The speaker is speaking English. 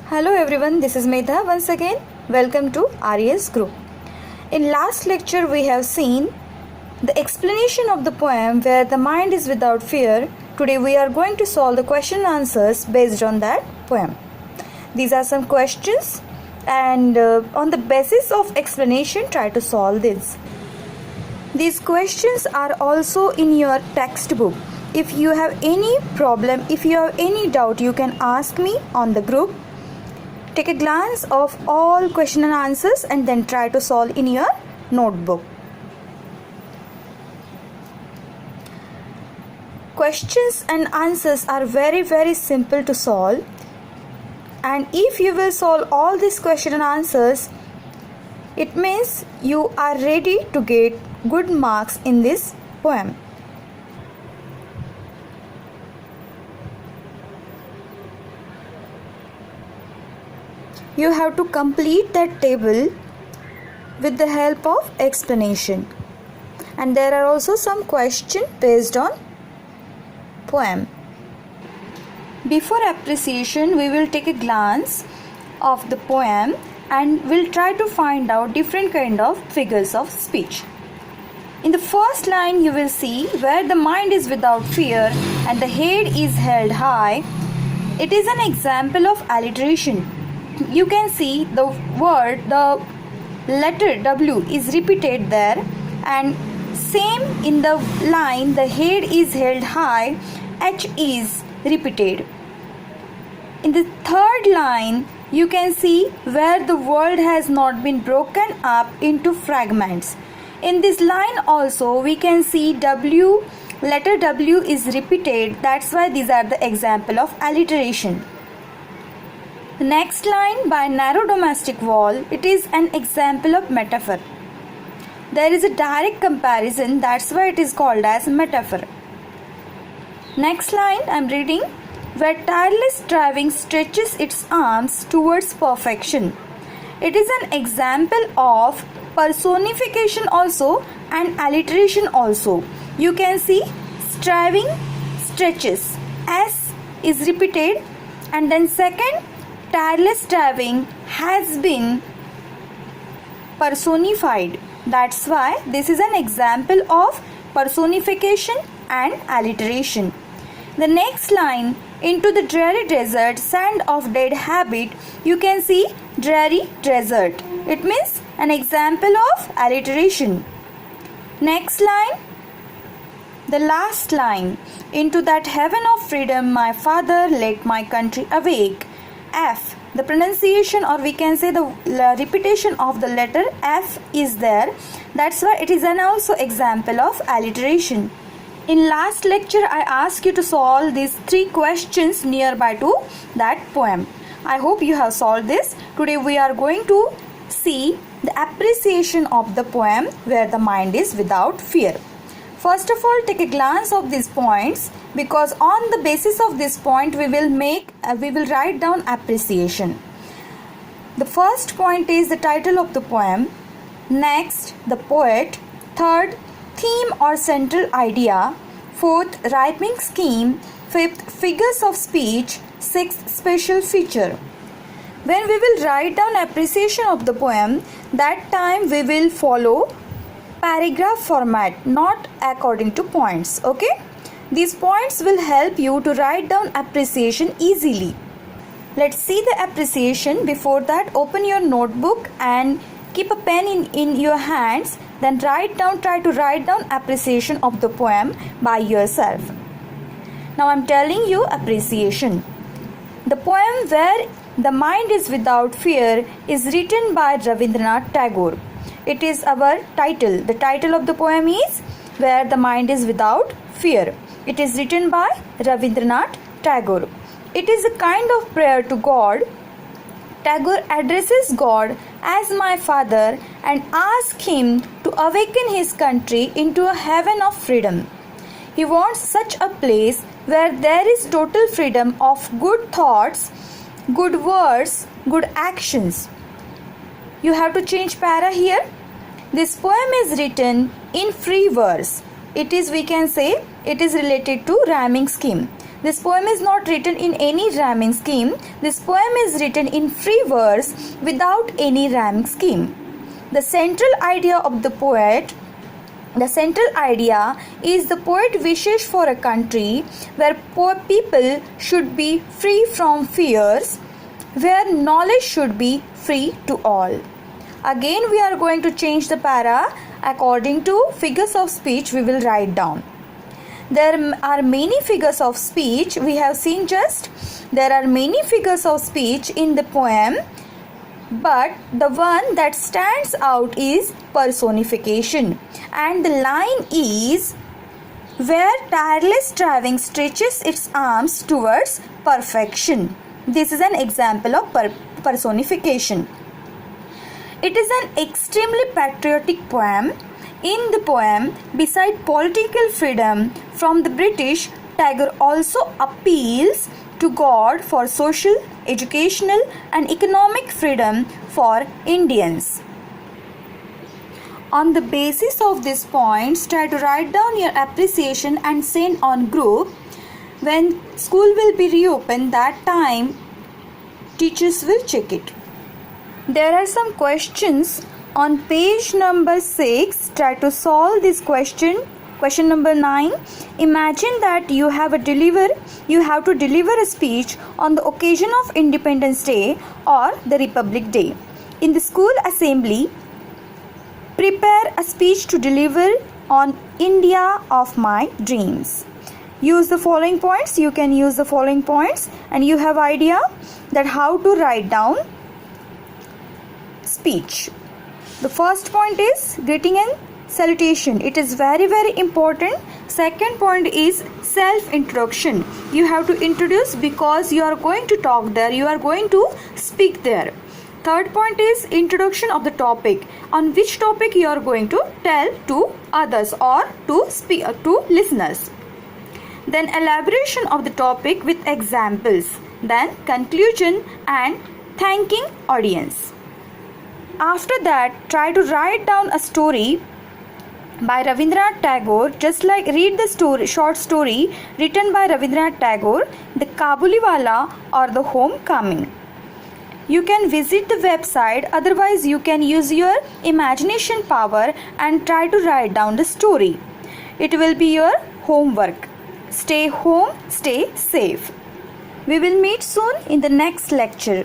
Hello everyone, this is Medha once again. Welcome to RES group. In last lecture we have seen the explanation of the poem Where the Mind is Without Fear. Today we are going to solve the question and answers based on that poem. These are some questions and on the basis of explanation try to solve this. These questions are also in your textbook. If you have any problem, if you have any doubt, you can ask me on the group. Take a glance of all question and answers and then try to solve in your notebook. Questions and answers are very simple to solve, and if you will solve all these question and answers, it means you are ready to get good marks in this poem. You have to complete that table with the help of explanation, and there are also some questions based on poem. Before appreciation, we will take a glance of the poem and we'll try to find out different kind of figures of speech. In the first line you will see where the mind is without fear and the head is held high. It is an example of alliteration. You can see the letter W is repeated there, and same in the line the head is held high, H is repeated. In the third line you can see where the world has not been broken up into fragments. In this line also we can see letter W is repeated. That's why these are the example of alliteration. The next line, by narrow domestic wall, it is an example of metaphor. There is a direct comparison, that's why it is called as metaphor. Next line I am reading, where tireless striving stretches its arms towards perfection. It is an example of personification also and alliteration also. You can see striving stretches, S is repeated, and then second, tireless striving has been personified. That's why this is an example of personification and alliteration. The next line, into the dreary desert, sand of dead habit, you can see dreary desert. It means an example of alliteration. Next line, the last line, into that heaven of freedom, my father, let my country awake. F, the pronunciation, or we can say the repetition of the letter F is there. That's why it is an also example of alliteration. In last lecture I asked you to solve these three questions nearby to that poem. I hope you have solved this. Today we are going to see the appreciation of the poem Where the Mind is Without Fear. First of all, take a glance of these points, because on the basis of this point we will write down appreciation. The first point is the title of the poem, next the poet, third theme or central idea, fourth rhyming scheme, fifth figures of speech, sixth special feature. When we will write down appreciation of the poem, that time we will follow paragraph format, not according to points. Okay, these points will help you to write down appreciation easily. Let's see the appreciation. Before that, open your notebook and keep a pen in your hands, then try to write down appreciation of the poem by yourself. Now I'm telling you appreciation. The poem Where the Mind is Without Fear is written by Rabindranath Tagore. It is our title. The title of the poem is Where the Mind is Without Fear. It is written by Rabindranath Tagore. It is a kind of prayer to God. Tagore addresses God as my father and asks him to awaken his country into a heaven of freedom. He wants such a place where there is total freedom of good thoughts, good words, good actions. You have to change para here. This poem is written in free verse. It is, we can say, it is related to rhyming scheme. This poem is not written in any rhyming scheme. This poem is written in free verse without any rhyming scheme. The central idea is the poet wishes for a country where poor people should be free from fears, where knowledge should be free to all. Again, we are going to change the para according to figures of speech we will write down. There are many figures of speech. We have seen there are many figures of speech in the poem, but the one that stands out is personification, and the line is where tireless striving stretches its arms towards perfection. This is an example of personification. It is an extremely patriotic poem. In the poem, beside political freedom from the British, Tagore also appeals to God for social, educational and economic freedom for Indians. On the basis of these points, try to write down your appreciation and send on group. When school will be reopened, that time teachers will check it. There are some questions on page number 6. Try to solve this question. Question number 9. Imagine that you have to deliver a speech on the occasion of Independence Day or the Republic Day. In the school assembly, prepare a speech to deliver on India of my dreams. Use the following points. You can use the following points and you have idea that how to write down speech. The first point is greeting and salutation. It is very important. Second point is self-introduction. You have to introduce because you are going to talk there, you are going to speak there. Third point is introduction of the topic. On which topic you are going to tell to others or to listeners. Then elaboration of the topic with examples. Then conclusion and thanking audience. After that, try to write down a story by Rabindranath Tagore. Just like read the short story written by Rabindranath Tagore, The Kabuliwala or The Homecoming. You can visit the website, otherwise you can use your imagination power and try to write down the story. It will be your homework. Stay home, stay safe. We will meet soon in the next lecture.